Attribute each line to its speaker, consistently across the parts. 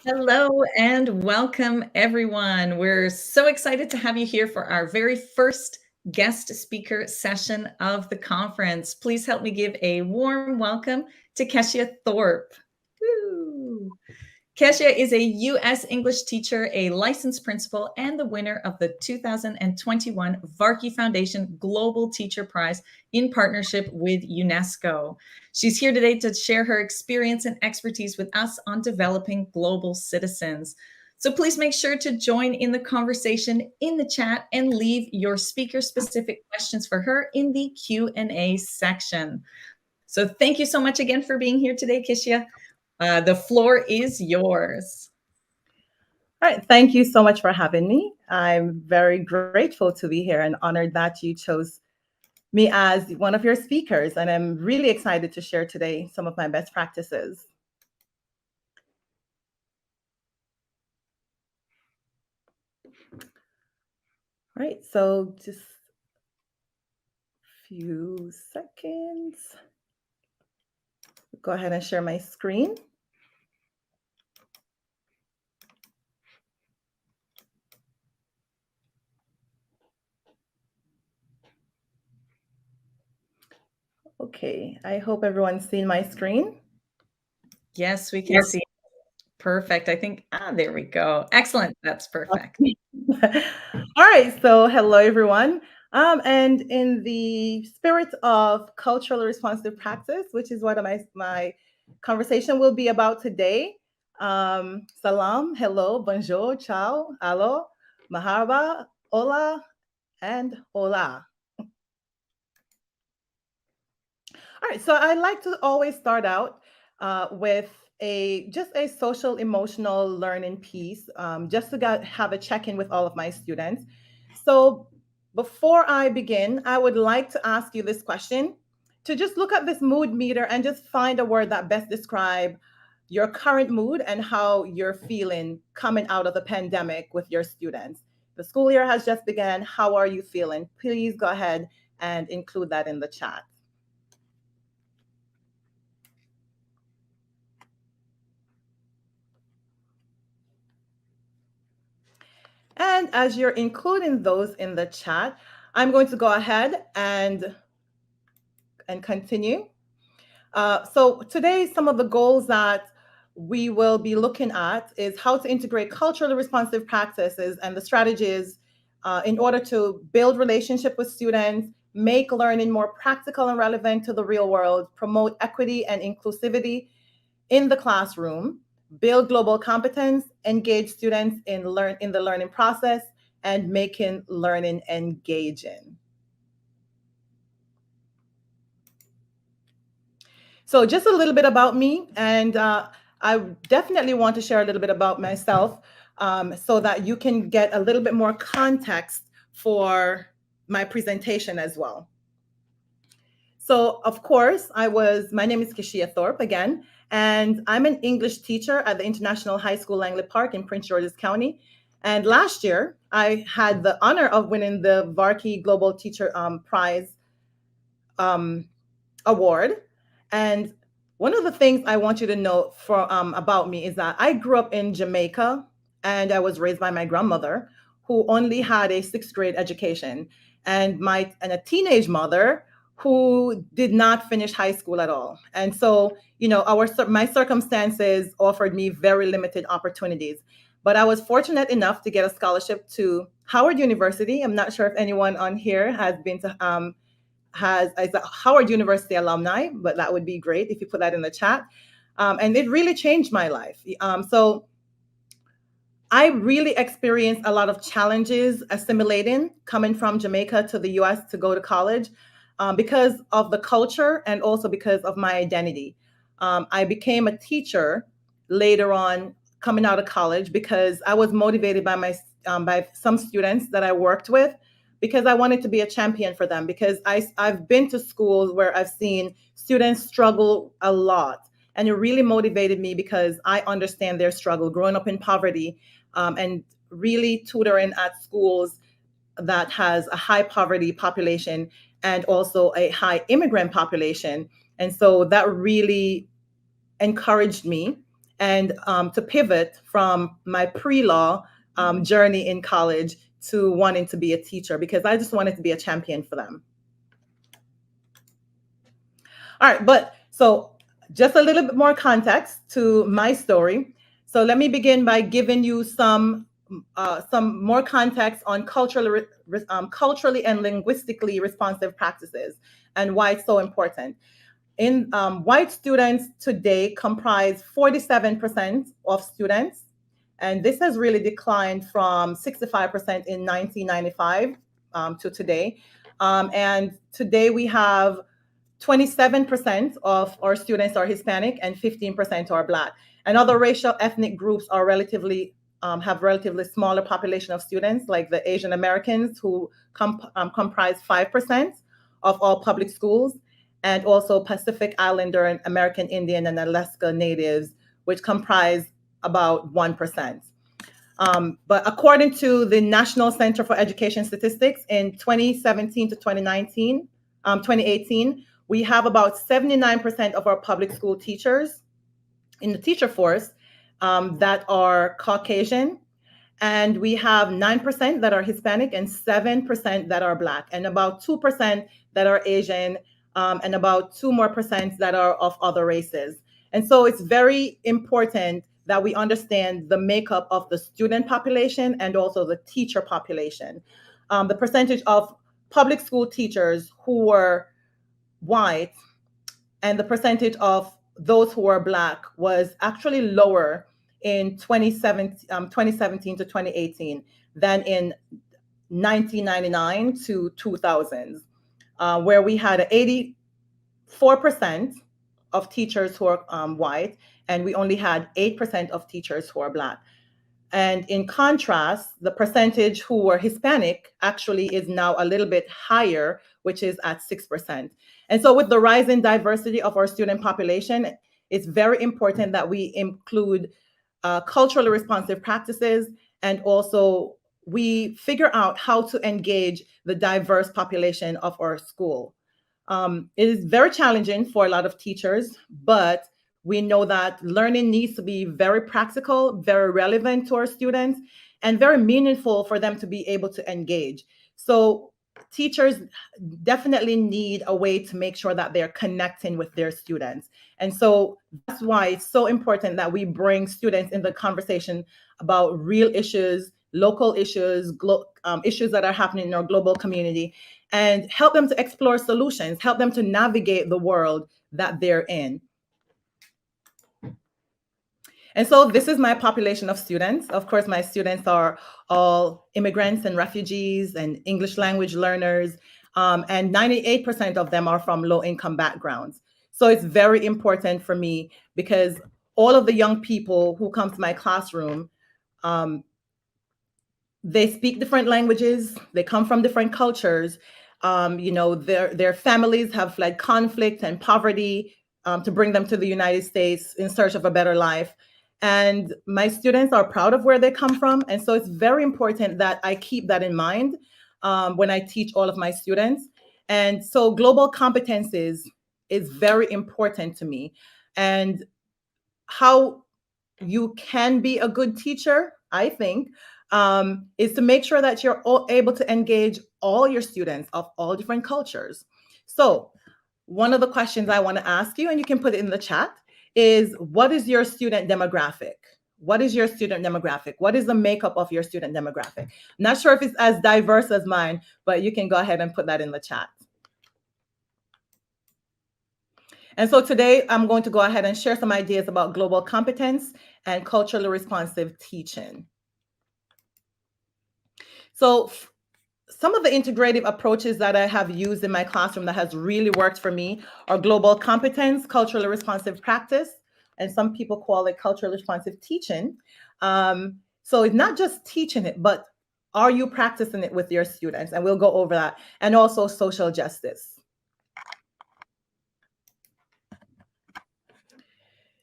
Speaker 1: Hello and welcome, everyone. We're so excited to have you here for our very first guest speaker session of the conference. Please help me give a warm welcome to Keishia Thorpe. Woo. Keishia is a U.S. English teacher, a licensed principal, and the winner of the 2021 Varkey Foundation Global Teacher Prize in partnership with UNESCO. She's here today to share her experience and expertise with us on developing global citizens. So please make sure to join in the conversation in the chat and leave your speaker-specific questions for her in the Q&A section. So thank you so much again for being here today, Keishia. The floor is yours.
Speaker 2: All right. Thank you so much for having me. I'm very grateful to be here and honored that you chose me as one of your speakers. And I'm really excited to share today some of my best practices. All right. So just a few seconds. Go ahead and share my screen. Okay, I hope everyone's seen my screen.
Speaker 1: Yes, we can see. Perfect. I think, there we go. Excellent. That's perfect.
Speaker 2: All right, so hello everyone. And in the spirit of culturally responsive practice, which is what my conversation will be about today. Salam, hello, bonjour, ciao, alo, mahaba, hola, and hola. All right, so I like to always start out with just a social emotional learning piece, just to have a check-in with all of my students. So before I begin, I would like to ask you this question, to just look at this mood meter and just find a word that best describe your current mood and how you're feeling coming out of the pandemic with your students. The school year has just begun. How are you feeling? Please go ahead and include that in the chat. And as you're including those in the chat, I'm going to go ahead and continue. So today, some of the goals that we will be looking at is how to integrate culturally responsive practices and the strategies in order to build relationship with students, make learning more practical and relevant to the real world, promote equity and inclusivity in the classroom, build global competence, engage students in the learning process, and making learning engaging. So just a little bit about me, and I definitely want to share a little bit about myself so that you can get a little bit more context for my presentation as well. So of course, my name is Keishia Thorpe again, and I'm an English teacher at the International High School Langley Park in Prince George's County. And last year, I had the honor of winning the Varkey Global Teacher Prize award. And one of the things I want you to know about me is that I grew up in Jamaica, and I was raised by my grandmother, who only had a sixth grade education, and a teenage mother who did not finish high school at all. And so, my circumstances offered me very limited opportunities. But I was fortunate enough to get a scholarship to Howard University. I'm not sure if anyone on here has been to is a Howard University alumni, but that would be great if you put that in the chat. And it really changed my life. So I really experienced a lot of challenges assimilating, coming from Jamaica to the US to go to college because of the culture and also because of my identity. I became a teacher later on coming out of college because I was motivated by some students that I worked with, because I wanted to be a champion for them, because I've been to schools where I've seen students struggle a lot. And it really motivated me because I understand their struggle growing up in poverty, and really tutoring at schools that has a high poverty population and also a high immigrant population. And so that really encouraged me and to pivot from my pre-law journey in college to wanting to be a teacher, because I just wanted to be a champion for them. All right, but so just a little bit more context to my story. So let me begin by giving you some more context on culturally and linguistically responsive practices and why it's so important. White students today comprise 47% of students, and this has really declined from 65% in 1995 to today. And today we have 27% of our students are Hispanic and 15% are Black. And other racial ethnic groups are have relatively smaller population of students, like the Asian Americans, who comprise 5% of all public schools, and also Pacific Islander and American Indian and Alaska Natives, which comprise about 1%. But according to the National Center for Education Statistics, in 2017 to 2018, we have about 79% of our public school teachers in the teacher force that are Caucasian, and we have 9% that are Hispanic and 7% that are Black, and about 2% that are Asian, and about 2% more that are of other races. And so it's very important that we understand the makeup of the student population and also the teacher population. The percentage of public school teachers who were white and the percentage of those who were Black was actually lower in 2017 to 2018 than in 1999 to 2000s, where we had 84% of teachers who are white, and we only had 8% of teachers who are Black. And in contrast, the percentage who were Hispanic actually is now a little bit higher, which is at 6%. And so with the rising diversity of our student population, it's very important that we include culturally responsive practices, and also we figure out how to engage the diverse population of our school. It is very challenging for a lot of teachers, but we know that learning needs to be very practical, very relevant to our students, and very meaningful for them to be able to engage. So teachers definitely need a way to make sure that they're connecting with their students. And so that's why it's so important that we bring students in the conversation about real issues, local issues, issues that are happening in our global community, and help them to explore solutions, help them to navigate the world that they're in. And so this is my population of students. Of course, my students are all immigrants and refugees and English language learners, and 98% of them are from low-income backgrounds. So it's very important for me because all of the young people who come to my classroom, they speak different languages, they come from different cultures. Their families have fled conflict and poverty to bring them to the United States in search of a better life. And my students are proud of where they come from. And so it's very important that I keep that in mind when I teach all of my students. And so global competencies is very important to me. And how you can be a good teacher, I think, is to make sure that you're able to engage all your students of all different cultures. So one of the questions I want to ask you, and you can put it in the chat, is what is your student demographic? What is your student demographic? What is the makeup of your student demographic? Not sure if it's as diverse as mine, but you can go ahead and put that in the chat. And so today I'm going to go ahead and share some ideas about global competence and culturally responsive teaching. So some of the integrative approaches that I have used in my classroom that has really worked for me are global competence, culturally responsive practice, and some people call it culturally responsive teaching. So it's not just teaching it, but are you practicing it with your students? And we'll go over that. And also social justice.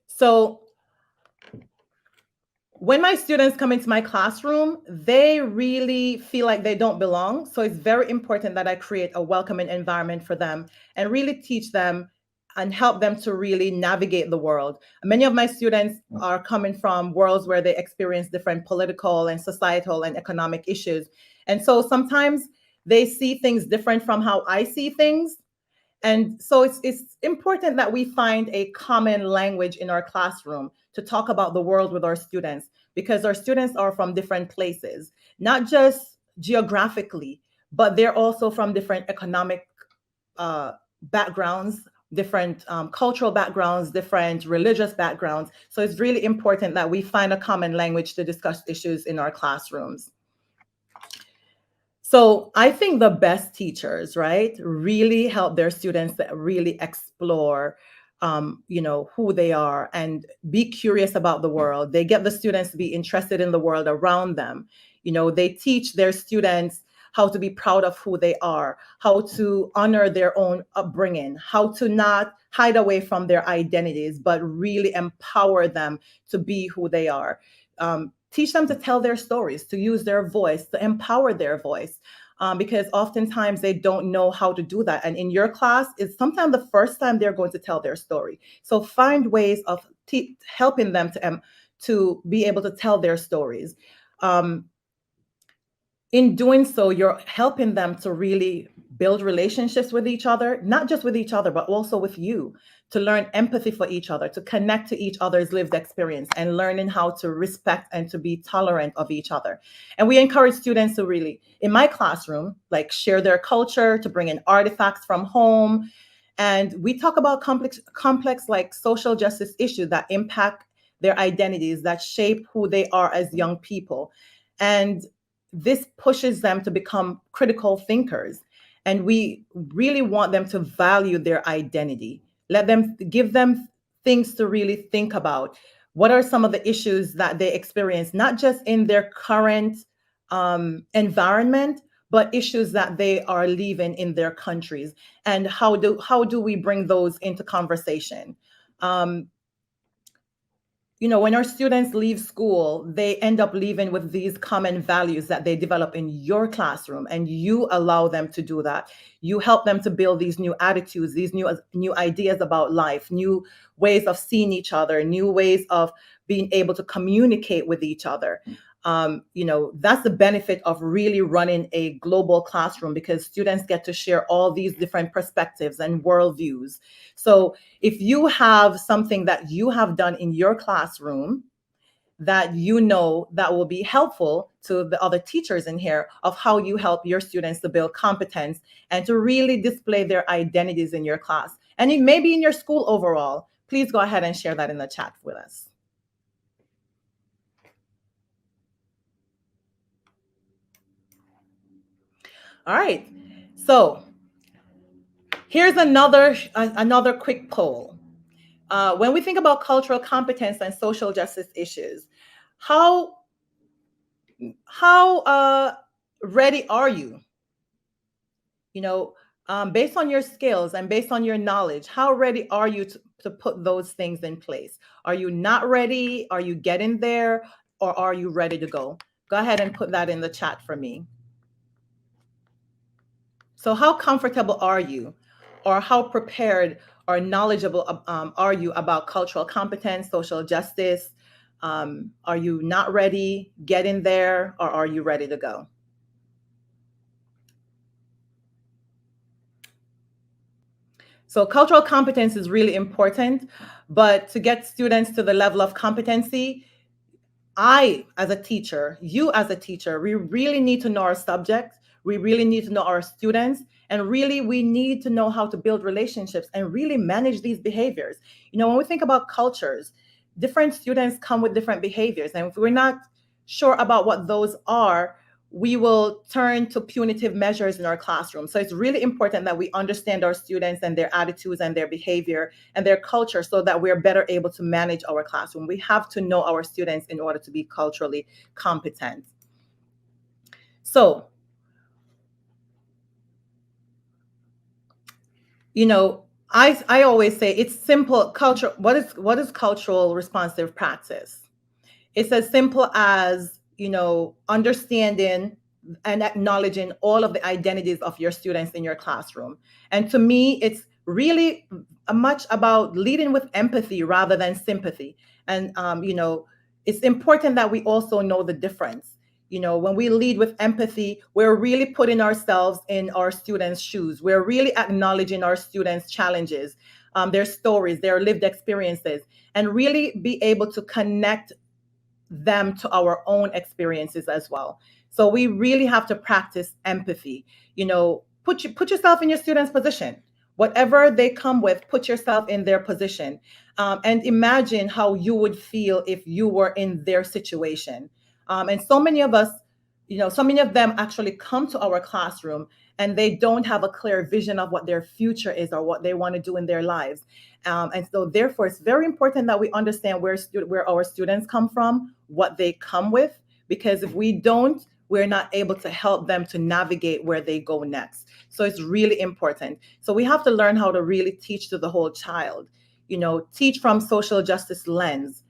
Speaker 2: So when my students come into my classroom, they really feel like they don't belong. So it's very important that I create a welcoming environment for them and really teach them and help them to really navigate the world. Many of my students are coming from worlds where they experience different political and societal and economic issues. And so sometimes they see things different from how I see things. And so it's important that we find a common language in our classroom to talk about the world with our students, because our students are from different places, not just geographically, but they're also from different economic backgrounds, different cultural backgrounds, different religious backgrounds. So it's really important that we find a common language to discuss issues in our classrooms. So I think the best teachers, right, really help their students that really explore, who they are and be curious about the world. They get the students to be interested in the world around them. They teach their students how to be proud of who they are, how to honor their own upbringing, how to not hide away from their identities, but really empower them to be who they are. Teach them to tell their stories, to use their voice, to empower their voice, because oftentimes they don't know how to do that. And in your class, it's sometimes the first time they're going to tell their story. So find ways of helping them to be able to tell their stories. In doing so, you're helping them to really build relationships with each other, not just with each other, but also with you, to learn empathy for each other, to connect to each other's lived experience, and learning how to respect and to be tolerant of each other. And we encourage students to really, in my classroom, like share their culture, to bring in artifacts from home. And we talk about complex like social justice issues that impact their identities, that shape who they are as young people. And this pushes them to become critical thinkers. And we really want them to value their identity. Give them things to really think about. What are some of the issues that they experience, not just in their current environment, but issues that they are leaving in their countries? And how do we bring those into conversation? When our students leave school, they end up leaving with these common values that they develop in your classroom, and you allow them to do that. You help them to build these new attitudes, these new ideas about life, new ways of seeing each other, new ways of being able to communicate with each other. That's the benefit of really running a global classroom, because students get to share all these different perspectives and worldviews. So if you have something that you have done in your classroom that that will be helpful to the other teachers in here, of how you help your students to build competence and to really display their identities in your class, and it may be in your school overall, please go ahead and share that in the chat with us. All right, so here's another quick poll. When we think about cultural competence and social justice issues, how ready are you? Based on your skills and based on your knowledge, how ready are you to put those things in place? Are you not ready? Are you getting there? Or are you ready to go? Go ahead and put that in the chat for me. So how comfortable are you, or how prepared or knowledgeable are you about cultural competence, social justice? Are you not ready, getting there, or are you ready to go? So cultural competence is really important, but to get students to the level of competency, I, as a teacher, you as a teacher, we really need to know our subject. We really need to know our students, and really we need to know how to build relationships and really manage these behaviors. When we think about cultures, different students come with different behaviors, and if we're not sure about what those are, we will turn to punitive measures in our classroom. So it's really important that we understand our students and their attitudes and their behavior and their culture, so that we're better able to manage our classroom. We have to know our students in order to be culturally competent. So, I always say it's simple. Culture. What is cultural responsive practice? It's as simple as, understanding and acknowledging all of the identities of your students in your classroom. And to me, it's really much about leading with empathy rather than sympathy. And, it's important that we also know the difference. When we lead with empathy, we're really putting ourselves in our students' shoes. We're really acknowledging our students' challenges, their stories, their lived experiences, and really be able to connect them to our own experiences as well. So we really have to practice empathy. Put yourself in your student's position. Whatever they come with, put yourself in their position, and imagine how you would feel if you were in their situation. And so many of us, so many of them actually come to our classroom and they don't have a clear vision of what their future is or what they want to do in their lives. And so therefore, it's very important that we understand where our students come from, what they come with, because if we don't, we're not able to help them to navigate where they go next. So it's really important. So we have to learn how to really teach to the whole child, teach from social justice lens,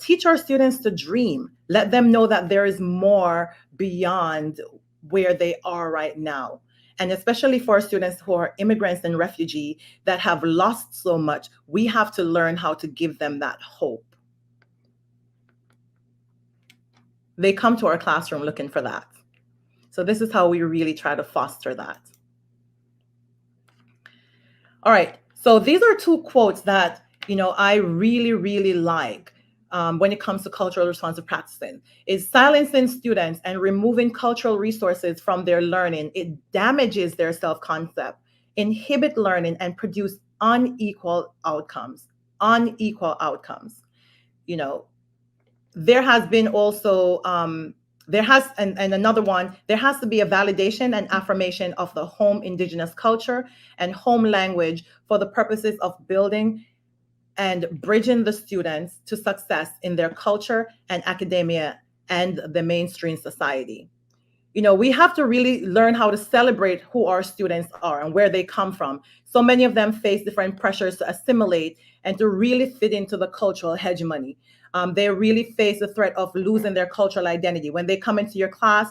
Speaker 2: teach our students to dream, let them know that there is more beyond where they are right now. And especially for students who are immigrants and refugee that have lost so much, we have to learn how to give them that hope. They come to our classroom looking for that. So this is how we really try to foster that. All right. So these are two quotes that, I really, really like when it comes to cultural responsive practicing. Is silencing students and removing cultural resources from their learning. It damages their self-concept, inhibit learning, and produce unequal outcomes. Unequal outcomes. There has been also and another one, there has to be a validation and affirmation of the home indigenous culture and home language for the purposes of building and bridging the students to success in their culture and academia and the mainstream society. We have to really learn how to celebrate who our students are and where they come from. So many of them face different pressures to assimilate and to really fit into the cultural hegemony. They really face the threat of losing their cultural identity. When they come into your class,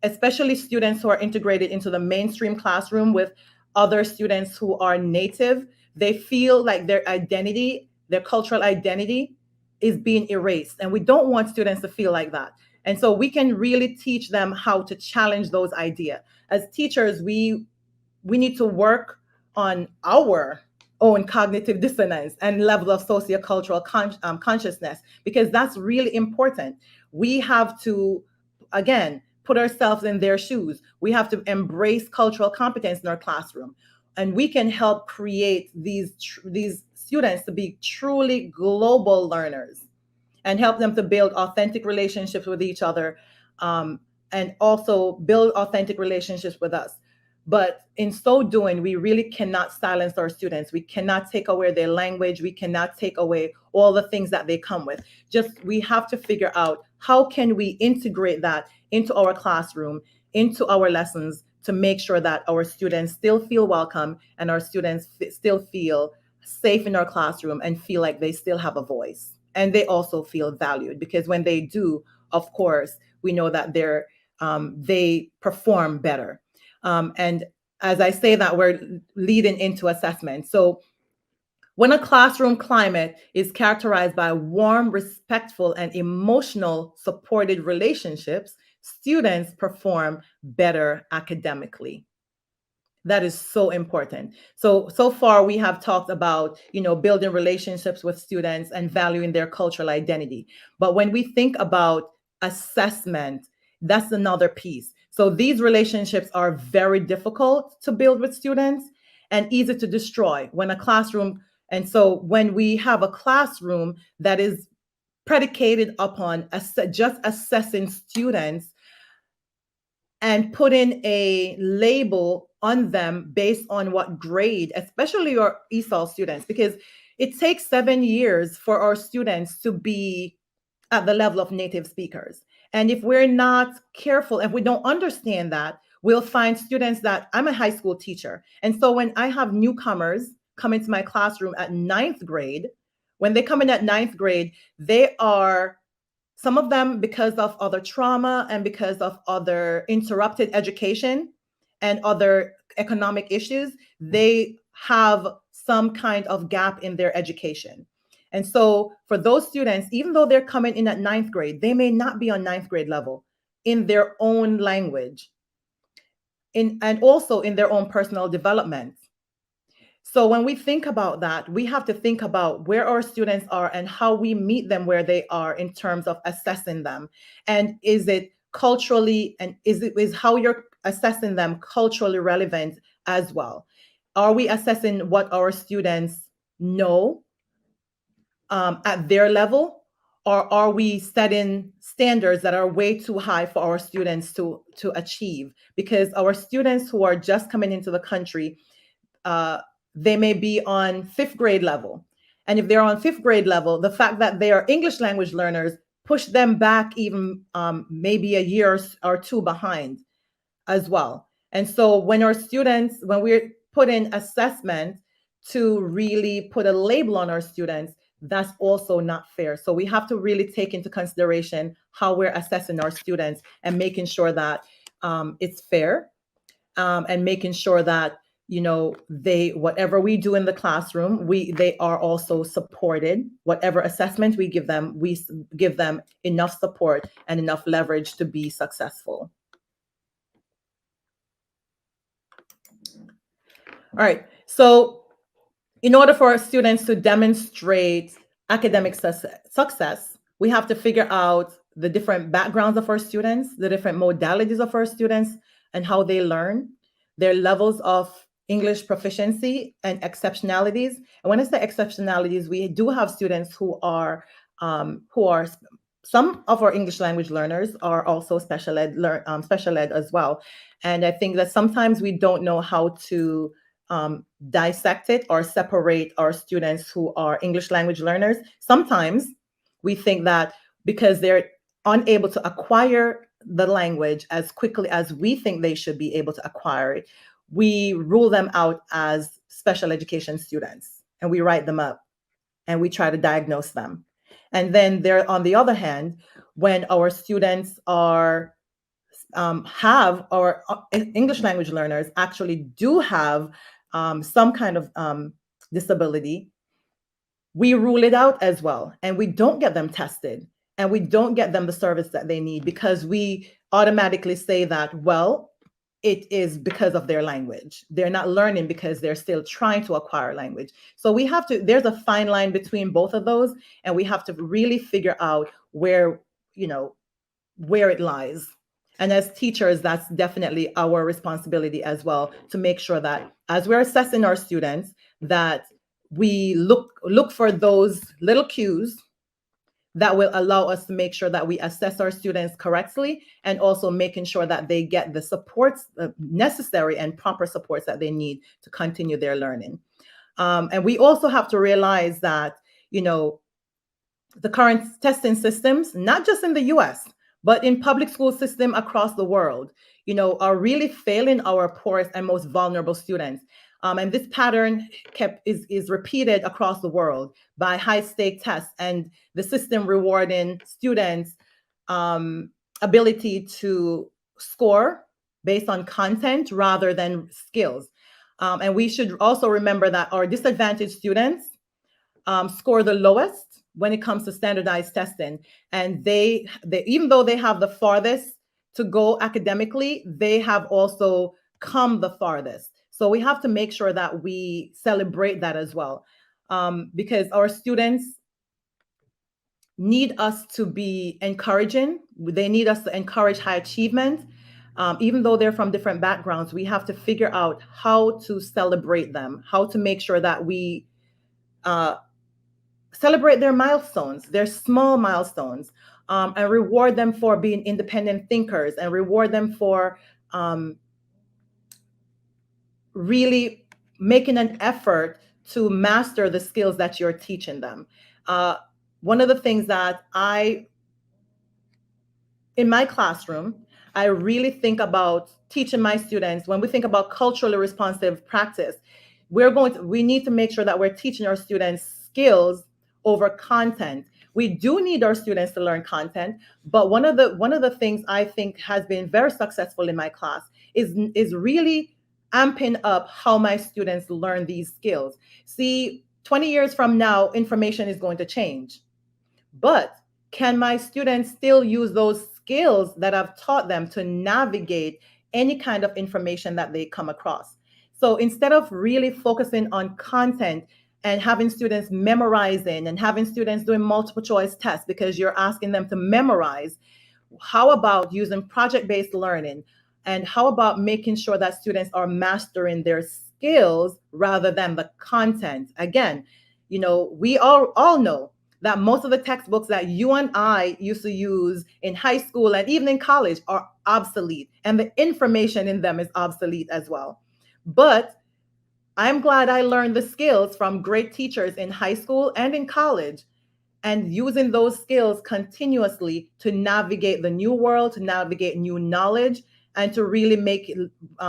Speaker 2: especially students who are integrated into the mainstream classroom with other students who are native, they feel like their identity, their cultural identity is being erased. And we don't want students to feel like that. And so we can really teach them how to challenge those ideas. As teachers, we need to work on our own cognitive dissonance and level of sociocultural consciousness, because that's really important. We have to, again, put ourselves in their shoes. We have to embrace cultural competence in our classroom. And we can help create these students to be truly global learners and help them to build authentic relationships with each other, and also build authentic relationships with us. But in so doing, we really cannot silence our students. We cannot take away their language. We cannot take away all the things that they come with. We have to figure out how can we integrate that into our classroom, into our lessons, to make sure that our students still feel welcome and our students still feel safe in our classroom and feel like they still have a voice. And they also feel valued, because when they do, of course, we know that they perform better. And as I say that, we're leading into assessment. So when a classroom climate is characterized by warm, respectful, and emotional supported relationships, students perform better academically. That is so important. So far we have talked about, building relationships with students and valuing their cultural identity. But when we think about assessment, that's another piece. So these relationships are very difficult to build with students and easy to destroy and so when we have a classroom that is predicated upon just assessing students and putting a label on them based on what grade, especially your ESL students, because it takes 7 years for our students to be at the level of native speakers. And if we're not careful, if we don't understand that, we'll find students that I'm a high school teacher. And so when I have newcomers come into my classroom at 9th grade, when they come in at 9th grade, some of them, because of other trauma and because of other interrupted education and other economic issues, they have some kind of gap in their education. And so for those students, even though they're coming in at 9th grade, they may not be on 9th grade level in their own language, and also in their own personal development. So when we think about that, we have to think about where our students are and how we meet them where they are in terms of assessing them. And is it culturally, and is how you're assessing them culturally relevant as well? Are we assessing what our students know at their level? Or are we setting standards that are way too high for our students to achieve? Because our students who are just coming into the country, they may be on 5th grade level. And if they're on 5th grade level, the fact that they are English language learners push them back even maybe a year or two behind as well. And so when we're putting assessment to really put a label on our students, that's also not fair. So we have to really take into consideration how we're assessing our students and making sure that it's fair, and making sure that, whatever we do in the classroom, they are also supported. Whatever assessment we give them enough support and enough leverage to be successful. All right. So in order for our students to demonstrate academic success, we have to figure out the different backgrounds of our students, the different modalities of our students, and how they learn, their levels of English proficiency and exceptionalities. And when I say exceptionalities, we do have students who are some of our English language learners are also special ed as well. And I think that sometimes we don't know how to dissect it or separate our students who are English language learners. Sometimes we think that because they're unable to acquire the language as quickly as we think they should be able to acquire it, we rule them out as special education students, and we write them up and we try to diagnose them. And then there, on the other hand, when our students are have, or English language learners actually do have some kind of disability, we rule it out as well, and we don't get them tested, and we don't get them the service that they need, because we automatically say that, well, it is because of their language. They're not learning because they're still trying to acquire language. So there's a fine line between both of those, and we have to really figure out where it lies. And as teachers, that's definitely our responsibility as well, to make sure that as we're assessing our students, that we look for those little cues that will allow us to make sure that we assess our students correctly, and also making sure that they get the supports, necessary and proper supports that they need to continue their learning. And we also have to realize that, the current testing systems, not just in the US, but in public school system across the world, are really failing our poorest and most vulnerable students. And this pattern is repeated across the world by high-stake tests, and the system rewarding students' ability to score based on content rather than skills. And we should also remember that our disadvantaged students score the lowest when it comes to standardized testing. And they even though they have the farthest to go academically, they have also come the farthest. So we have to make sure that we celebrate that as well, because our students need us to be encouraging. They need us to encourage high achievement. Even though they're from different backgrounds, we have to figure out how to celebrate them, how to make sure that we celebrate their milestones, their small milestones, and reward them for being independent thinkers, and reward them for really making an effort to master the skills that you're teaching them. One of the things that in my classroom, I really think about teaching my students, when we think about culturally responsive practice, we need to make sure that we're teaching our students skills over content. We do need our students to learn content, but one of the things I think has been very successful in my class is really amping up how my students learn these skills. See, 20 years from now, information is going to change. But can my students still use those skills that I've taught them to navigate any kind of information that they come across? So instead of really focusing on content and having students memorizing and having students doing multiple choice tests because you're asking them to memorize, how about using project-based learning? And how about making sure that students are mastering their skills rather than the content? Again, we all know that most of the textbooks that you and I used to use in high school and even in college are obsolete, and the information in them is obsolete as well. But I'm glad I learned the skills from great teachers in high school and in college, and using those skills continuously to navigate the new world, to navigate new knowledge, and to really make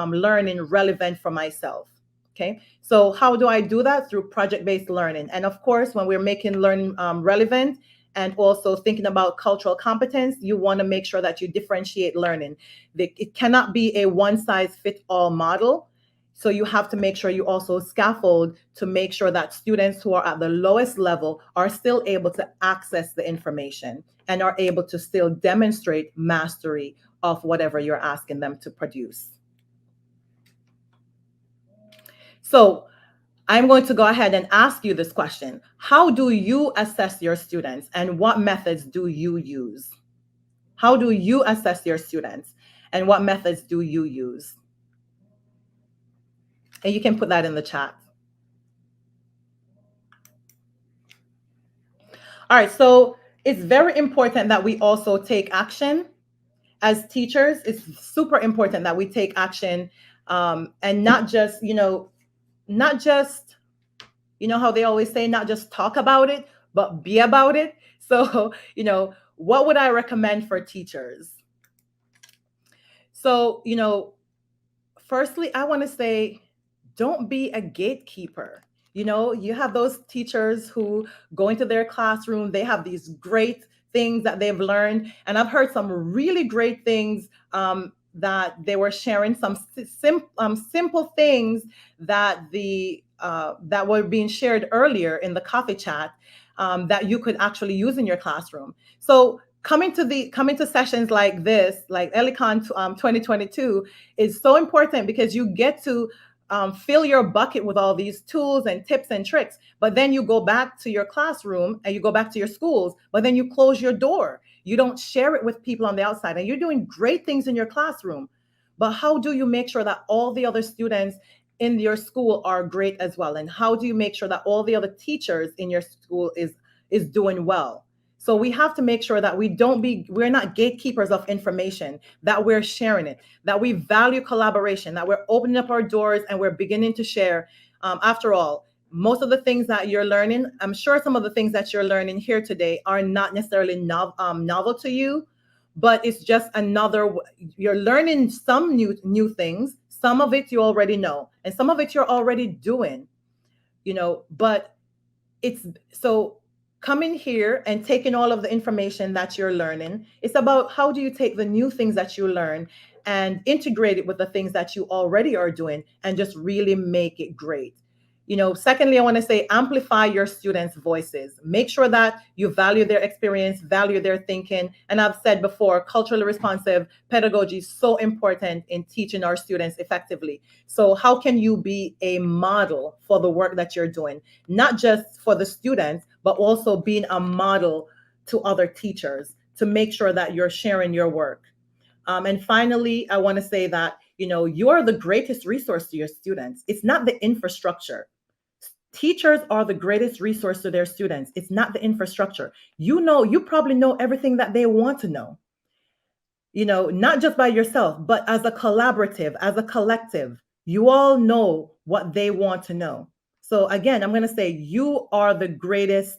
Speaker 2: learning relevant for myself. Okay, so how do I do that? Through project-based learning. And of course, when we're making learning relevant and also thinking about cultural competence, you want to make sure that you differentiate learning. It cannot be a one-size-fits-all model. So you have to make sure you also scaffold to make sure that students who are at the lowest level are still able to access the information and are able to still demonstrate mastery of whatever you're asking them to produce. So I'm going to go ahead and ask you this question. How do you assess your students, and what methods do you use? How do you assess your students, and what methods do you use? And you can put that in the chat. All right, so it's very important that we also take action as teachers. It's super important that we take action, and not just, how they always say, not just talk about it, but be about it. So, what would I recommend for teachers? So, firstly, I want to say, don't be a gatekeeper. You have those teachers who go into their classroom, they have these great things that they've learned. And I've heard some really great things that they were sharing, some simple things that were being shared earlier in the coffee chat that you could actually use in your classroom. So coming to sessions like this, like ElliiCon 2022, is so important because you get to fill your bucket with all these tools and tips and tricks. But then you go back to your classroom and you go back to your schools, but then you close your door. You don't share it with people on the outside, and you're doing great things in your classroom. But how do you make sure that all the other students in your school are great as well? And how do you make sure that all the other teachers in your school is doing well? So we have to make sure that we're not gatekeepers of information, that we're sharing it, that we value collaboration, that we're opening up our doors and we're beginning to share. After all, most of the things that you're learning, I'm sure some of the things that you're learning here today are not necessarily novel to you, but it's just you're learning some new things. Some of it you already know, and some of it you're already doing, but it's so coming here and taking all of the information that you're learning. It's about how do you take the new things that you learn and integrate it with the things that you already are doing and just really make it great. Secondly, I want to say amplify your students' voices. Make sure that you value their experience, value their thinking. And I've said before, culturally responsive pedagogy is so important in teaching our students effectively. So how can you be a model for the work that you're doing? Not just for the students, but also being a model to other teachers to make sure that you're sharing your work. And finally, I want to say that, you are the greatest resource to your students. It's not the infrastructure. Teachers are the greatest resource to their students. It's not the infrastructure. You probably know everything that they want to know, not just by yourself, but as a collaborative, as a collective. You all know what they want to know. So again, I'm going to say you are the greatest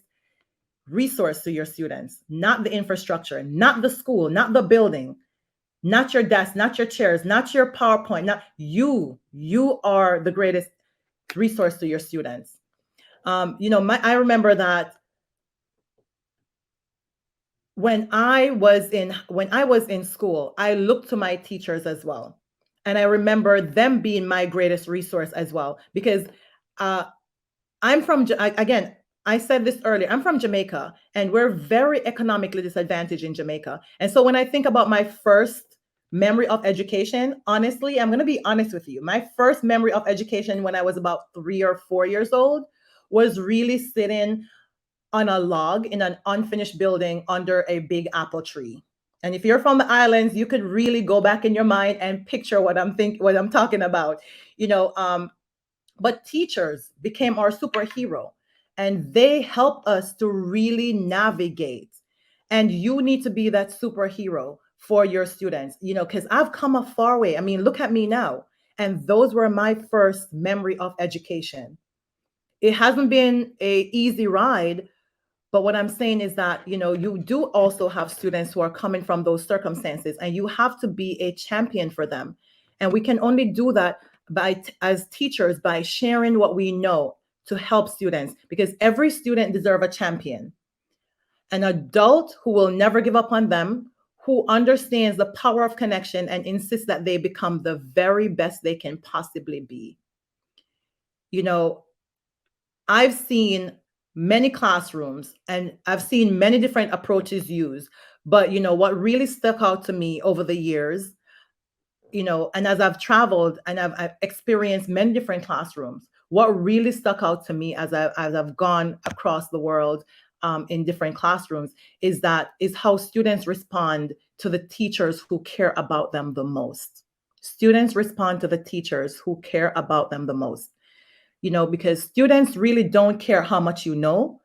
Speaker 2: resource to your students, not the infrastructure, not the school, not the building, not your desk, not your chairs, not your PowerPoint, not you. You are the greatest resource to your students. I remember that when I was in school, I looked to my teachers as well. And I remember them being my greatest resource as well, because I'm from, again, I said this earlier, I'm from Jamaica, and we're very economically disadvantaged in Jamaica. And so when I think about my first memory of education, honestly, I'm going to be honest with you. My first memory of education when I was about 3 or 4 years old was really sitting on a log in an unfinished building under a big apple tree. And if you're from the islands, you could really go back in your mind and picture what I'm talking about. You know, but teachers became our superhero, and they helped us to really navigate. And you need to be that superhero for your students, you know, because I've come a far way. I mean, look at me now. And those were my first memory of education. It hasn't been a easy ride, but what I'm saying is that, you know, you do also have students who are coming from those circumstances, and you have to be a champion for them. And we can only do that as teachers, by sharing what we know to help students, because every student deserves a champion, an adult who will never give up on them, who understands the power of connection and insists that they become the very best they can possibly be. You know, I've seen many classrooms and I've seen many different approaches used. But, you know, what really stuck out to me over the years, you know, and as I've traveled and I've experienced many different classrooms, what really stuck out to me as I've gone across the world in different classrooms is how students respond to the teachers who care about them the most. Students respond to the teachers who care about them the most, you know, because students really don't care how much you know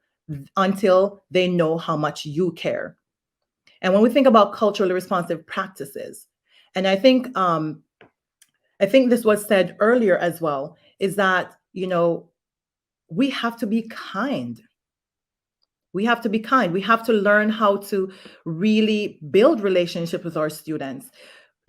Speaker 2: until they know how much you care. And when we think about culturally responsive practices, and I think this was said earlier as well, is that, you know, we have to be kind. We have to be kind. We have to learn how to really build relationships with our students,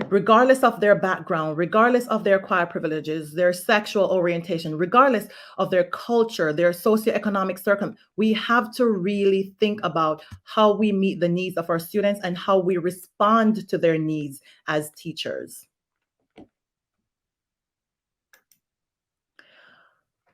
Speaker 2: regardless of their background, regardless of their acquired privileges, their sexual orientation, regardless of their culture, their socioeconomic circumstance. We have to really think about how we meet the needs of our students and how we respond to their needs as teachers.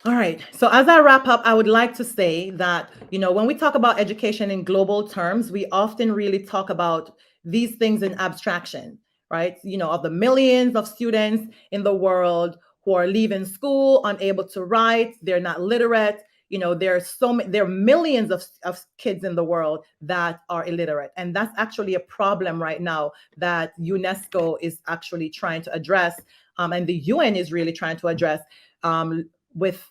Speaker 2: All right. So as I wrap up, I would like to say that, you know, when we talk about education in global terms, we often really talk about these things in abstraction, right? You know, of the millions of students in the world who are leaving school, unable to write, they're not literate. You know, there are millions of kids in the world that are illiterate. And that's actually a problem right now that UNESCO is actually trying to address. And the UN is really trying to address with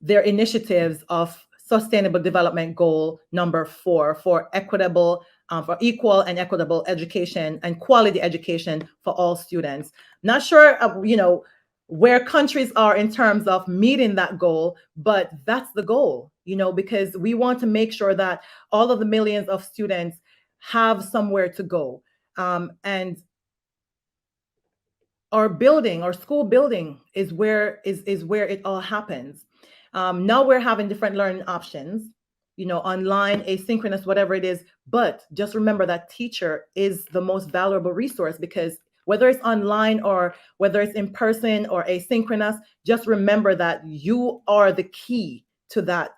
Speaker 2: their initiatives of Sustainable Development Goal number 4 for equal and equitable education and quality education for all students. Not sure, you know, where countries are in terms of meeting that goal, but that's the goal, you know, because we want to make sure that all of the millions of students have somewhere to go. And our school building is where it all happens. Now we're having different learning options, you know, online, asynchronous, whatever it is. But just remember that teacher is the most valuable resource, because whether it's online or whether it's in person or asynchronous, just remember that you are the key to that,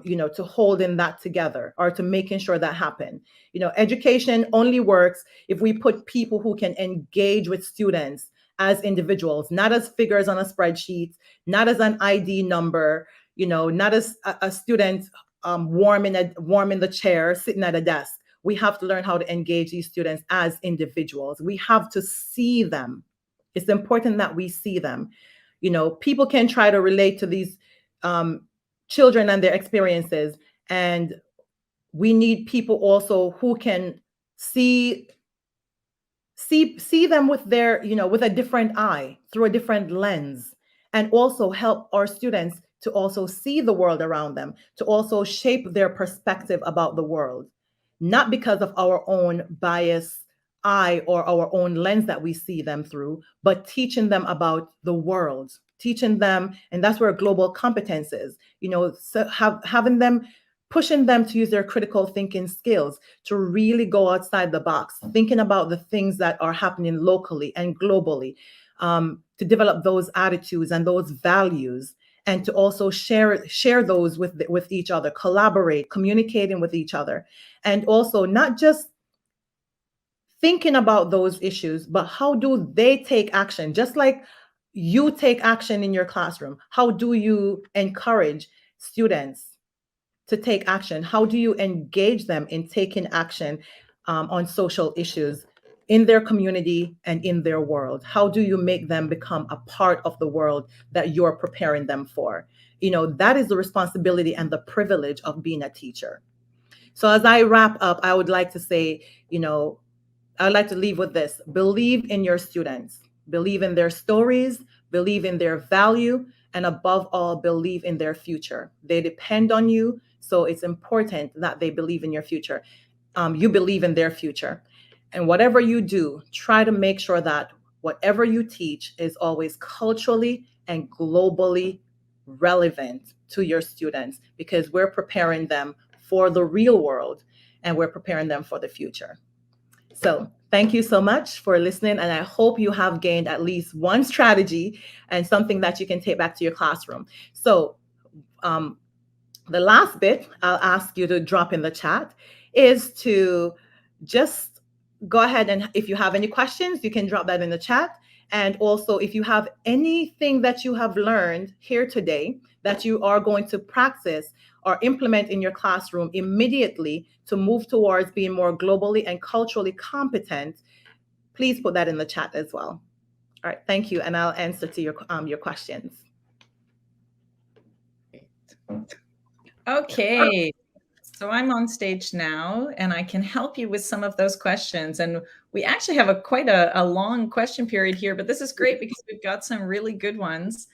Speaker 2: you know, to holding that together or to making sure that happen. You know, education only works if we put people who can engage with students as individuals, not as figures on a spreadsheet, not as an ID number, you know, not as a student warm in the chair, sitting at a desk. We have to learn how to engage these students as individuals. We have to see them. It's important that we see them. You know, people can try to relate to these children and their experiences, and we need people also who can see them with their, you know, with a different eye, through a different lens, and also help our students to also see the world around them, to also shape their perspective about the world, not because of our own bias eye or our own lens that we see them through, but teaching them about the world, teaching them. And that's where global competence is, you know, so having them, pushing them to use their critical thinking skills, to really go outside the box, thinking about the things that are happening locally and globally. to develop those attitudes and those values, and to also share those with each other, collaborate, communicating with each other, and also not just thinking about those issues, but how do they take action? Just like you take action in your classroom, how do you encourage students to take action? How do you engage them in taking action on social issues in their community and in their world? How do you make them become a part of the world that you're preparing them for? That is the responsibility and the privilege of being a teacher. So as I wrap up, I would like to say, I'd like to leave with this: believe in your students, believe in their stories, believe in their value, and above all, believe in their future. They depend on you, so it's important that they believe in your future. You believe in their future. And whatever you do, try to make sure that whatever you teach is always culturally and globally relevant to your students, because we're preparing them for the real world and we're preparing them for the future. So thank you so much for listening. And I hope you have gained at least one strategy and something that you can take back to your classroom. So the last bit I'll ask you to drop in the chat is to just go ahead, and if you have any questions, you can drop that in the chat. And also, if you have anything that you have learned here today that you are going to practice or implement in your classroom immediately to move towards being more globally and culturally competent, please put that in the chat as well. All right, thank you, and I'll answer to your questions.
Speaker 1: Okay, so I'm on stage now, and I can help you with some of those questions. And we actually have quite a long question period here, but this is great because we've got some really good ones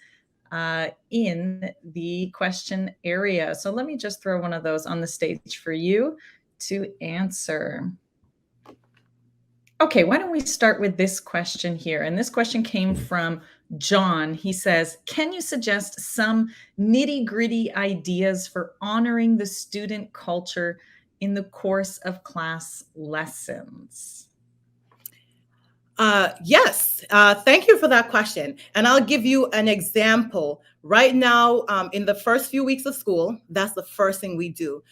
Speaker 1: in the question area. So let me just throw one of those on the stage for you to answer. Okay, why don't we start with this question here? And this question came from John. He says, can you suggest some nitty-gritty ideas for honoring the student culture in the course of class lessons?
Speaker 2: Yes, thank you for that question. And I'll give you an example. Right now, in the first few weeks of school, that's the first thing we do.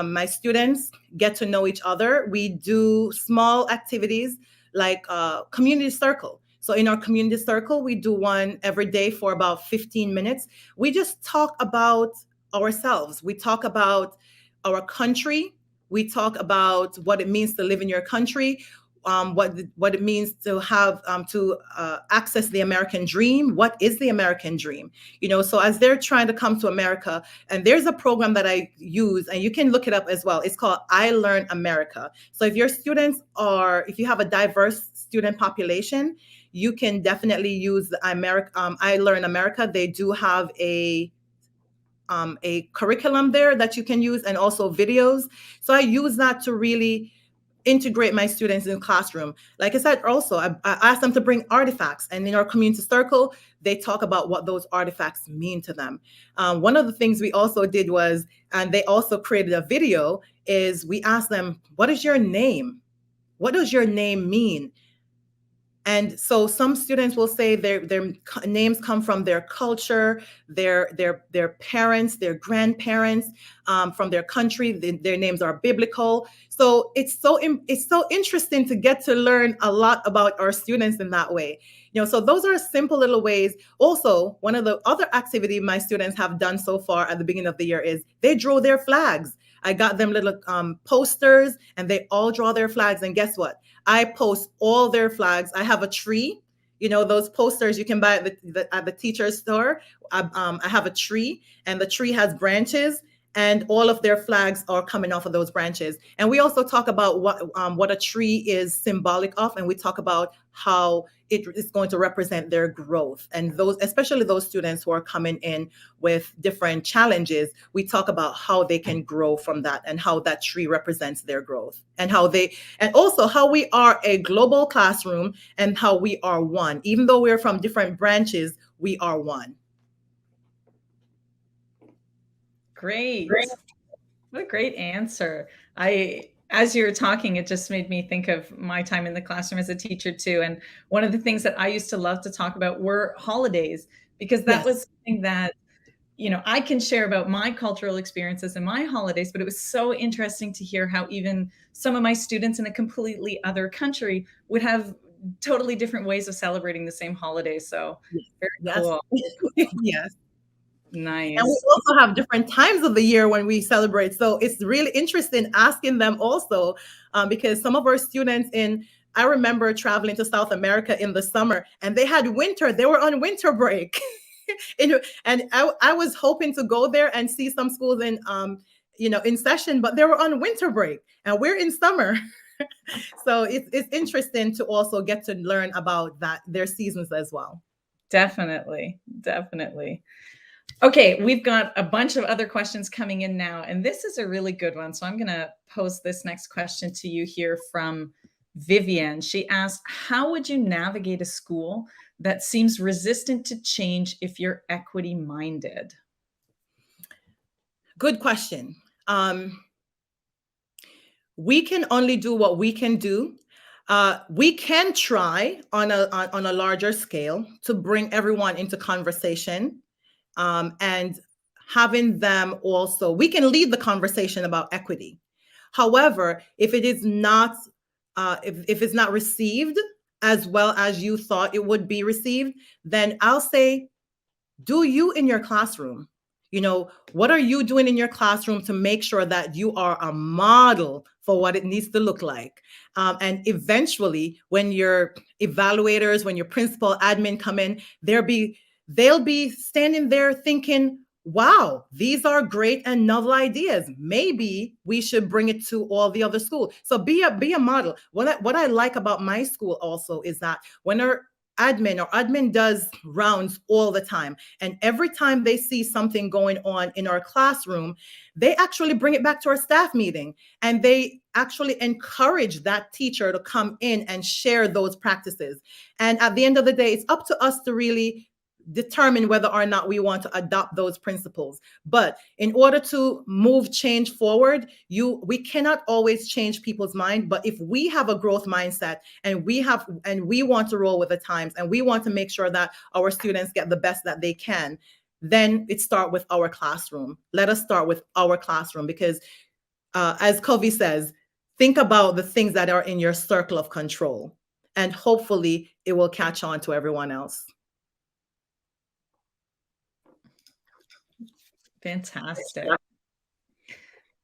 Speaker 2: My students get to know each other. We do small activities like community circle. So in our community circle, we do one every day for about 15 minutes. We just talk about ourselves. We talk about our country. We talk about what it means to live in your country. What it means to have to access the American dream. What is the American dream? So as they're trying to come to America, and there's a program that I use, and you can look it up as well. It's called I Learn America. So if your students if you have a diverse student population, you can definitely use the I Learn America. They do have a curriculum there that you can use, and also videos. So I use that to really integrate my students in the classroom. Like I said, also, I asked them to bring artifacts, and in our community circle, they talk about what those artifacts mean to them. One of the things we also did was, and they also created a video, is we asked them, what is your name? What does your name mean? And so some students will say their names come from their culture, their parents, their grandparents, from their country. Their names are biblical. So it's so interesting to get to learn a lot about our students in that way. So those are simple little ways. Also, one of the other activity my students have done so far at the beginning of the year is they draw their flags. I got them little posters, and they all draw their flags. And guess what? I post all their flags. I have a tree, those posters you can buy at the teacher's store. I have a tree, and the tree has branches, and all of their flags are coming off of those branches. And we also talk about what a tree is symbolic of, and we talk about how it is going to represent their growth. And especially those students who are coming in with different challenges, we talk about how they can grow from that, and how that tree represents their growth, and also how we are a global classroom, and how we are one. Even though we're from different branches, we are one.
Speaker 1: Great. What a great answer. I As you're talking, it just made me think of my time in the classroom as a teacher too. And one of the things that I used to love to talk about were holidays, because that
Speaker 2: Yes.
Speaker 1: was something that, I can share about my cultural experiences and my holidays, but it was so interesting to hear how even some of my students in a completely other country would have totally different ways of celebrating the same holiday. So very
Speaker 2: Yes.
Speaker 1: cool.
Speaker 2: Yes. And we
Speaker 1: Nice.
Speaker 2: also have different times of the year when we celebrate. So it's really interesting asking them also, because some of our students I remember traveling to South America in the summer and they had winter, they were on winter break. And I was hoping to go there and see some schools in session, but they were on winter break and we're in summer. So it's interesting to also get to learn about their seasons as well.
Speaker 1: Definitely. Definitely. Okay, we've got a bunch of other questions coming in now, and this is a really good one. So I'm going to pose this next question to you here from Vivian. She asked, how would you navigate a school that seems resistant to change if you're equity minded?
Speaker 2: Good question. We can only do what we can do. We can try on a larger scale to bring everyone into conversation, and having them also. We can lead the conversation about equity. However, if it is not, if it's not received as well as you thought it would be received, then I'll say, do you in your classroom? What are you doing in your classroom to make sure that you are a model for what it needs to look like? And eventually, when your evaluators, when your principal, admin come in, they'll be standing there thinking, wow, these are great and novel ideas. Maybe we should bring it to all the other schools. So be a model. What I like about my school also is that when our admin does rounds all the time, and every time they see something going on in our classroom, they actually bring it back to our staff meeting, and they actually encourage that teacher to come in and share those practices. And at the end of the day, it's up to us to really determine whether or not we want to adopt those principles. But in order to move change forward, we cannot always change people's mind. But if we have a growth mindset, and we want to roll with the times, and we want to make sure that our students get the best that they can, then it starts with our classroom. Let us start with our classroom, because as Covey says, think about the things that are in your circle of control, and hopefully it will catch on to everyone else.
Speaker 1: Fantastic.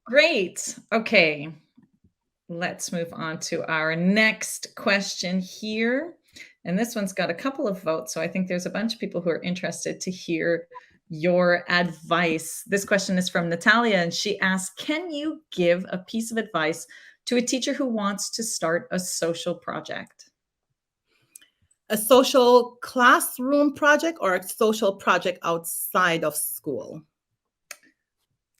Speaker 1: Great. Okay. Let's move on to our next question here. And this one's got a couple of votes. So I think there's a bunch of people who are interested to hear your advice. This question is from Natalia, and she asks, can you give a piece of advice to a teacher who wants to start a social project?
Speaker 2: A social classroom project or a social project outside of school?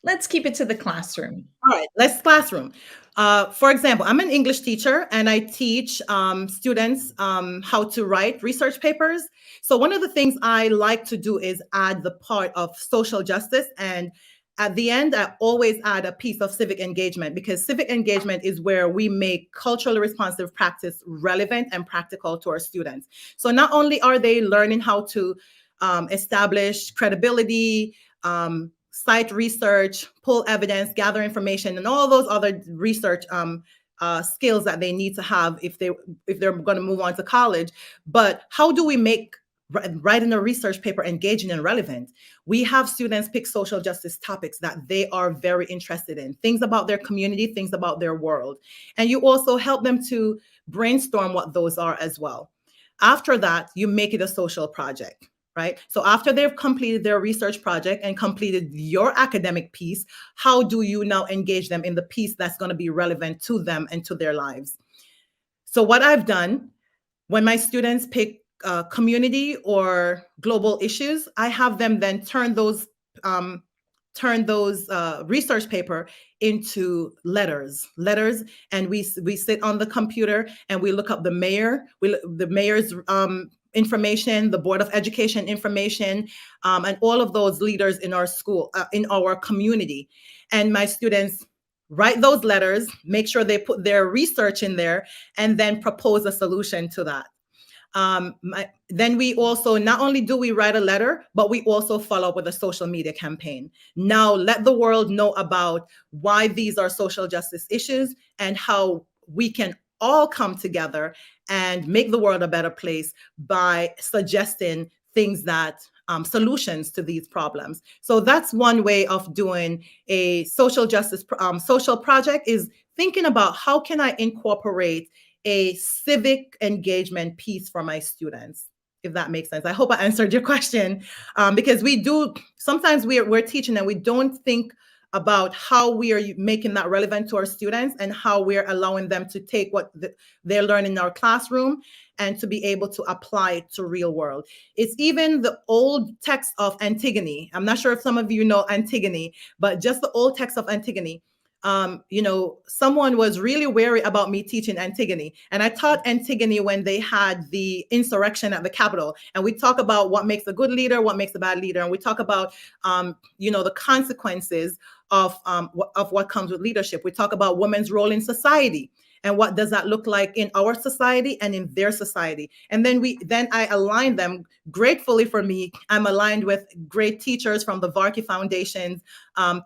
Speaker 1: Let's keep it to the classroom.
Speaker 2: All right, let's classroom. For example, I'm an English teacher and I teach students how to write research papers. So one of the things I like to do is add the part of social justice. And at the end, I always add a piece of civic engagement, because civic engagement is where we make culturally responsive practice relevant and practical to our students. So not only are they learning how to establish credibility, cite research, pull evidence, gather information, and all those other research skills that they need to have if they're going to move on to college. But how do we make writing a research paper engaging and relevant? We have students pick social justice topics that they are very interested in, things about their community, things about their world. And you also help them to brainstorm what those are as well. After that, you make it a social project. Right? So after they've completed their research project and completed your academic piece, how do you now engage them in the piece that's going to be relevant to them and to their lives? So what I've done, when my students pick community or global issues, I have them then turn those research paper into letters, and we sit on the computer and we look up the mayor's information, the Board of Education information, and all of those leaders in our school, in our community. And my students write those letters, make sure they put their research in there, and then propose a solution to that. Then we also, not only do we write a letter, but we also follow up with a social media campaign. Now let the world know about why these are social justice issues and how we can all come together and make the world a better place by suggesting things that solutions to these problems. So that's one way of doing a social justice social project, is thinking about how can I incorporate a civic engagement piece for my students, if that makes sense. I hope I answered your question, because we do, sometimes we're teaching and we don't think about how we are making that relevant to our students and how we're allowing them to take what they're learning in our classroom and to be able to apply it to real world. It's even the old text of Antigone. I'm not sure if some of you know Antigone, but just the old text of Antigone. Someone was really wary about me teaching Antigone, and I taught Antigone when they had the insurrection at the Capitol, and we talk about what makes a good leader, what makes a bad leader, and we talk about the consequences of what comes with leadership. We talk about women's role in society and what does that look like in our society and in their society. And then I align them. Gratefully for me, I'm aligned with great teachers from the Varkey Foundation's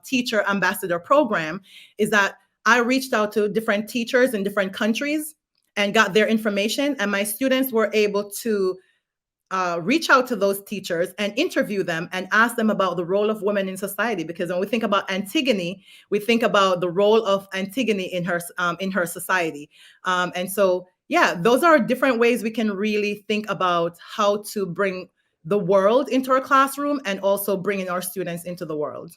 Speaker 2: Teacher Ambassador Program, is that I reached out to different teachers in different countries and got their information, and my students were able to reach out to those teachers and interview them and ask them about the role of women in society. Because when we think about Antigone, we think about the role of Antigone in her society. And so, yeah, those are different ways we can really think about how to bring the world into our classroom and also bringing our students into the world.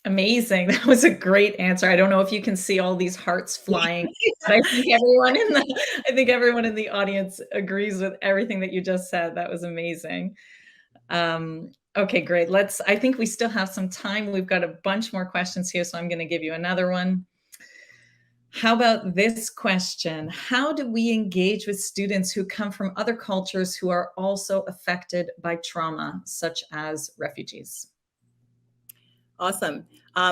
Speaker 1: Amazing. That was a great answer. I don't know if you can see all these hearts flying, but I think everyone in the audience agrees with everything that you just said. That was amazing. Okay, great. I think we still have some time. We've got a bunch more questions here, so I'm going to give you another one. How about this question? How do we engage with students who come from other cultures who are also affected by trauma, such as refugees?
Speaker 2: Awesome.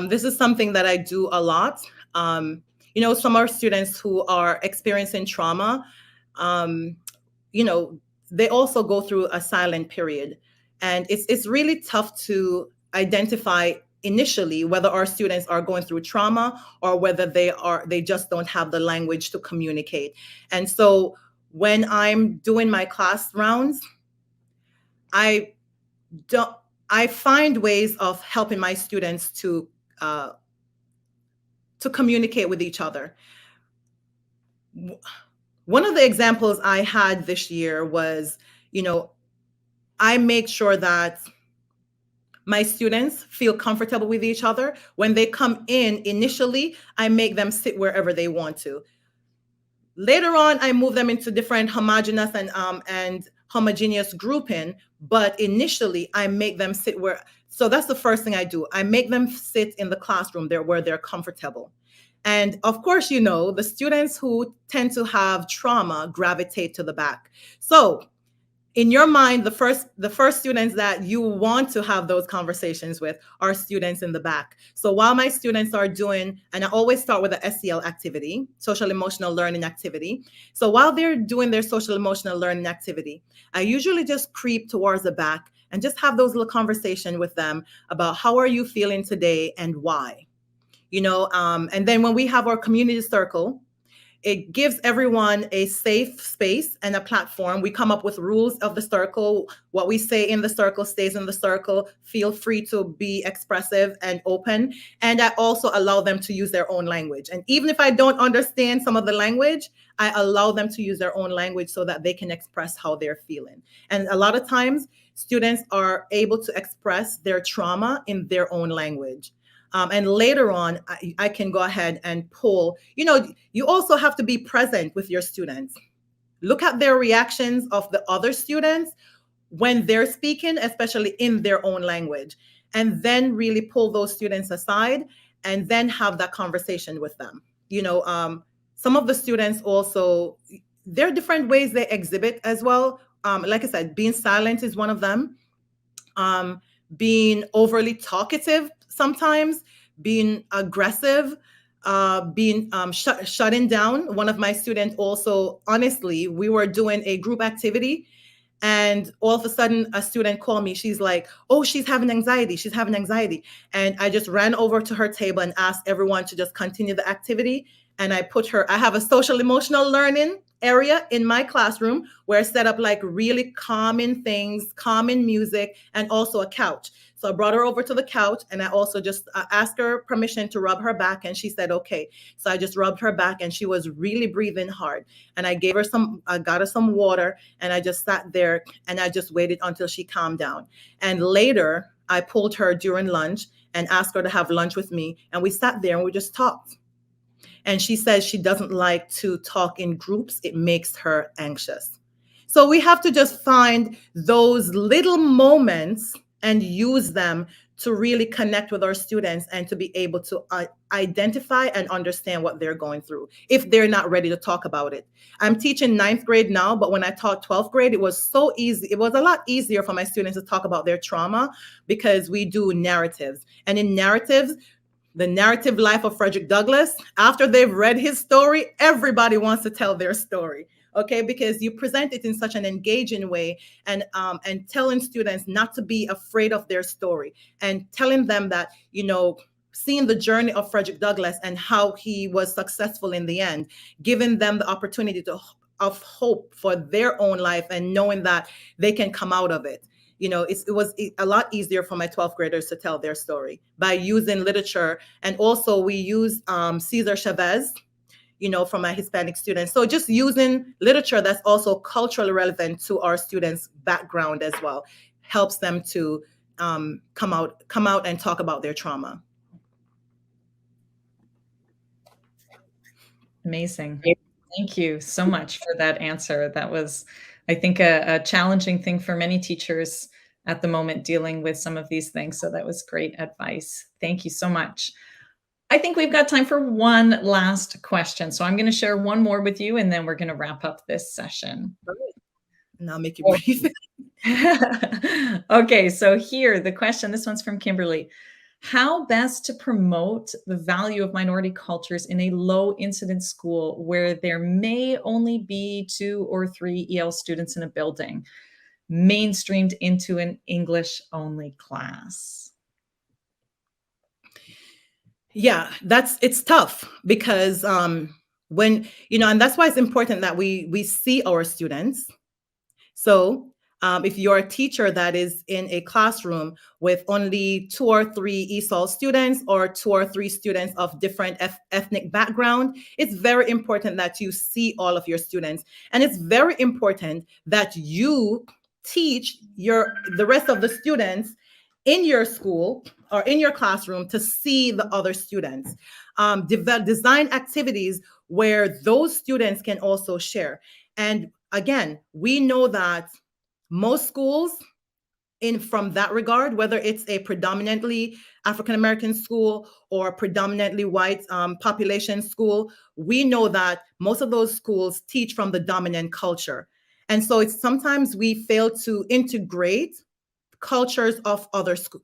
Speaker 2: This is something that I do a lot. Some of our students who are experiencing trauma, they also go through a silent period. And it's really tough to identify initially whether our students are going through trauma or whether they just don't have the language to communicate. And so when I'm doing my class rounds, I find ways of helping my students to communicate with each other. One of the examples I had this year was, I make sure that my students feel comfortable with each other. When they come in initially, I make them sit wherever they want to. Later on, I move them into different homogeneous and homogeneous grouping, but initially I make them sit so that's the first thing I do. I make them sit in the classroom where they're comfortable. And of course, the students who tend to have trauma gravitate to the back. So in your mind, the first students that you want to have those conversations with are students in the back. So while my students are doing, and I always start with the SEL activity, social emotional learning activity. So while they're doing their social emotional learning activity, I usually just creep towards the back and just have those little conversations with them about how are you feeling today and why. And then when we have our community circle, it gives everyone a safe space and a platform. We come up with rules of the circle. What we say in the circle stays in the circle. Feel free to be expressive and open. And I also allow them to use their own language. And even if I don't understand some of the language, I allow them to use their own language so that they can express how they're feeling. And a lot of times, students are able to express their trauma in their own language. And later on, I can go ahead and pull, you also have to be present with your students. Look at their reactions of the other students when they're speaking, especially in their own language, and then really pull those students aside and then have that conversation with them. Some of the students also, there are different ways they exhibit as well. Like I said, being silent is one of them. being overly talkative sometimes, being aggressive, being shutting down. One of my students also, honestly, we were doing a group activity, and all of a sudden a student called me. She's like, oh, she's having anxiety. She's having anxiety. And I just ran over to her table and asked everyone to just continue the activity. And I have a social emotional learning area in my classroom where I set up like really calming things, calming music, and also a couch. So I brought her over to the couch, and I also just asked her permission to rub her back, and she said, okay. So I just rubbed her back, and she was really breathing hard. And I got her some water, and I just sat there and I just waited until she calmed down. And later I pulled her during lunch and asked her to have lunch with me. And we sat there and we just talked. And she says she doesn't like to talk in groups. It makes her anxious. So we have to just find those little moments and use them to really connect with our students and to be able to identify and understand what they're going through if they're not ready to talk about it. I'm teaching 9th grade now, but when I taught 12th grade, it was so easy. It was a lot easier for my students to talk about their trauma because we do narratives. And in narratives, the narrative life of Frederick Douglass, after they've read his story, everybody wants to tell their story. Okay, because you present it in such an engaging way, and telling students not to be afraid of their story, and telling them that, seeing the journey of Frederick Douglass and how he was successful in the end, giving them the opportunity of hope for their own life, and knowing that they can come out of it. It was a lot easier for my 12th graders to tell their story by using literature. And also we use Cesar Chavez, from my Hispanic students. So just using literature that's also culturally relevant to our students' background as well helps them to come out and talk about their trauma.
Speaker 1: Amazing. Thank you so much for that answer. That was, I think, a challenging thing for many teachers at the moment, dealing with some of these things. So that was great advice. Thank you so much. I think we've got time for one last question. So I'm going to share one more with you, and then we're going to wrap up this session.
Speaker 2: And I'll make you brief.
Speaker 1: Okay, so here, the question, this one's from Kimberly. How best to promote the value of minority cultures in a low incidence school where there may only be 2 or 3 EL students in a building, mainstreamed into an English only class?
Speaker 2: Yeah, it's tough because when, and that's why it's important that we see our students. So if you're a teacher that is in a classroom with only 2 or 3 ESOL students, or 2 or 3 students of different ethnic background, it's very important that you see all of your students. And it's very important that you teach the rest of the students in your school or in your classroom to see the other students. Design activities where those students can also share. And again, we know that most schools from that regard, whether it's a predominantly African-American school or a predominantly white population school, we know that most of those schools teach from the dominant culture. And so it's sometimes we fail to integrate cultures of other students.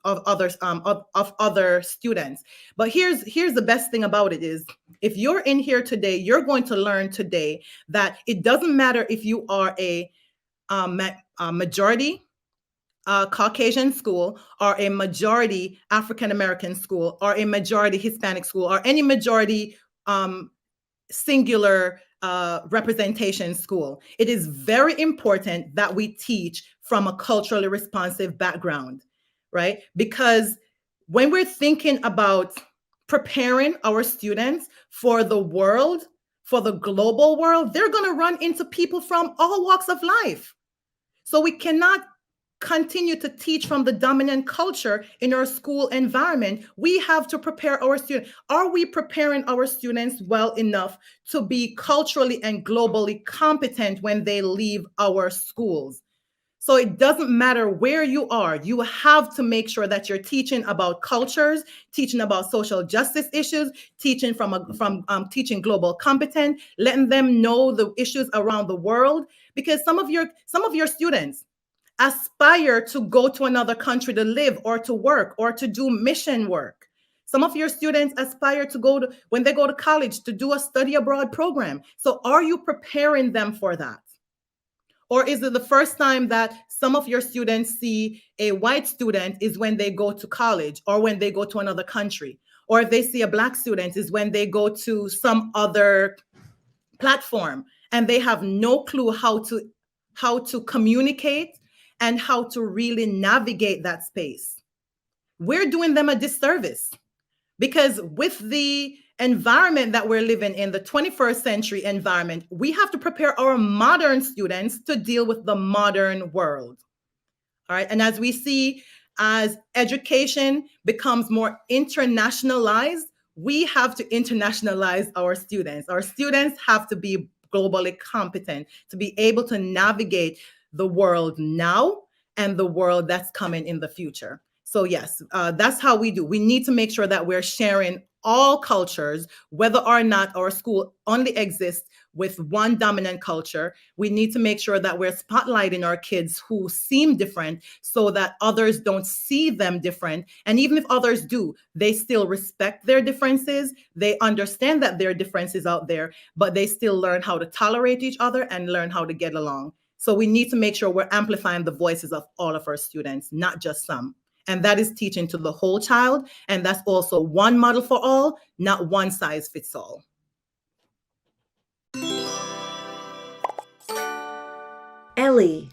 Speaker 2: But here's the best thing about it is, if you're in here today, you're going to learn today that it doesn't matter if you are a majority Caucasian school, or a majority African American school, or a majority Hispanic school, or any majority singular representation school. It is very important that we teach from a culturally responsive background, right? Because when we're thinking about preparing our students for the world, for the global world, they're going to run into people from all walks of life. So we cannot continue to teach from the dominant culture in our school environment. We have to prepare our students. Are we preparing our students well enough to be culturally and globally competent when they leave our schools? So it doesn't matter where you are. You have to make sure that you're teaching about cultures, teaching about social justice issues, teaching teaching global competence, letting them know the issues around the world. Because some of your students, aspire to go to another country to live or to work or to do mission work. Some of your students aspire to go to, when they go to college, to do a study abroad program. So are you preparing them for that? Or is it the first time that some of your students see a white student is when they go to college or when they go to another country? Or if they see a Black student is when they go to some other platform and they have no clue how to communicate and how to really navigate that space. We're doing them a disservice, because with the environment that we're living in, the 21st century environment, we have to prepare our modern students to deal with the modern world. All right. And as we see, as education becomes more internationalized, we have to internationalize our students. Our students have to be globally competent to be able to navigate the world now and the world that's coming in the future. So yes, that's how we do. We need to make sure that we're sharing all cultures, whether or not our school only exists with one dominant culture. We need to make sure that we're spotlighting our kids who seem different so that others don't see them different. And even if others do, they still respect their differences. They understand that there are differences out there, but they still learn how to tolerate each other and learn how to get along. So we need to make sure we're amplifying the voices of all of our students, not just some. And that is teaching to the whole child. And that's also one model for all, not one size fits all.
Speaker 1: Ellii,